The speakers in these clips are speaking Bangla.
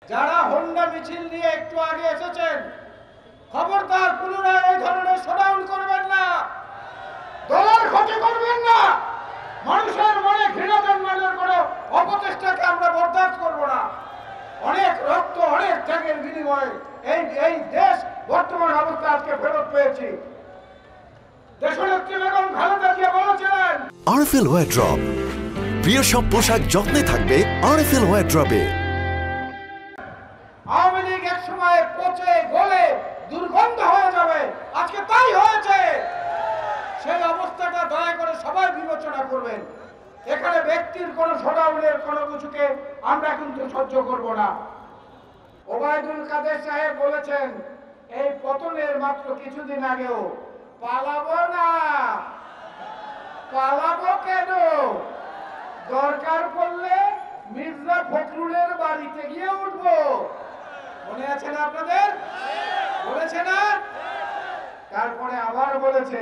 যারা হোন্ডা মিছিল নিয়ে একটু আগে এসেছেন, খবরদার পুনরায় এই ধরনের শোডাউন করবেন না, দলের ক্ষতি করবেন না। মানুষের মনে ঘৃণা জন্মানোর কোনো অপচেষ্টাকে আমরা বরদাস্ত করব না। অনেক রক্ত, অনেক ত্যাগের বিনিময়ে এই দেশ বর্তমান অবস্থা আজকে ফেরত পেয়েছি। দেশনেত্রী বেগম খালেদা জিয়া বলেছিলেন, আরএফএল ওয়ারড্রপ, প্রিয় সব পোশাক যত্নে থাকবে আরএফএল ওয়ারড্রপে। আওয়ামী লীগ এক সময় পচে গলে দুর্গন্ধ হয়ে যাবে, আজকে তাই হয়েছে। সেই অবস্থাটা দয়া করে সবাই বিবেচনা করবেন। এখানে ব্যক্তির কোন শোডাউনের কোনো কিছুকে আমরা কিন্তু সহ্য করব না। ওবায়দুল কাদের সাহেব বলেছেন এই পতনের মাত্র কিছুদিন আগেও, পালাবো না। পালাবো কেন? দরকার পড়লে মির্জা ফখরুলের বাড়িতে গিয়ে উঠবো। মনে আছে না আপনাদের? বলেছে না? তারপরে আবার বলেছে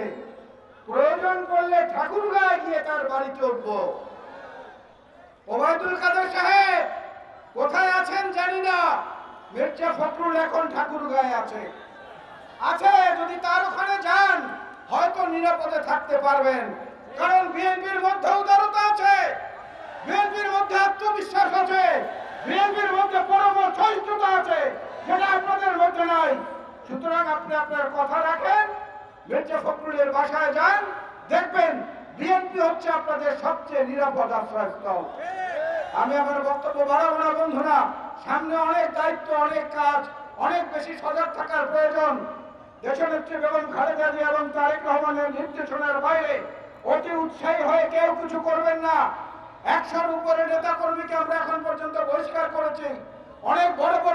প্রয়োজন পড়লে ঠাকুরগাঁয়ে গিয়ে তার বাড়িতে উঠবো। ওবায়দুল কাদের সাহেব কোথায় আছেন জানি না, মির্জা ফখরুল এখন ঠাকুরগাঁয়ে আছে। যদি তার ওখানে যান হয়তো নিরাপদে থাকতে পারবেন, কারণ বিএনপির মধ্যে উদারতা আছে, বিএনপির মধ্যে আত্মবিশ্বাস আছে, বিএনপির মধ্যে পরম সহিষ্ণুতা আছে, যেটা আপনাদের মধ্যে নাই। সুতরাং আপনি আপনার কথা রাখেন, মির্জা ফখরুলের বাসায় যান, দেখবেন বিএনপি হচ্ছে আপনাদের সবচেয়ে নিরাপদ আশ্রয়স্থল। আমি আমার বক্তব্য বাড়াবো না বন্ধুরা, সামনে অনেক দায়িত্ব, অনেক কাজ, অনেক বেশি সজাগ থাকার প্রয়োজন। দেশনেত্রী বেগম খালেদা জিয়া এবং তারেক রহমানের নির্দেশনার বাইরে অতি উৎসাহী হয়ে কেউ কিছু করবেন না। 100-র উপরে নেতা কর্মীকে আমরা এখন পর্যন্ত বহিষ্কার করেছি। অনেক বড় বড়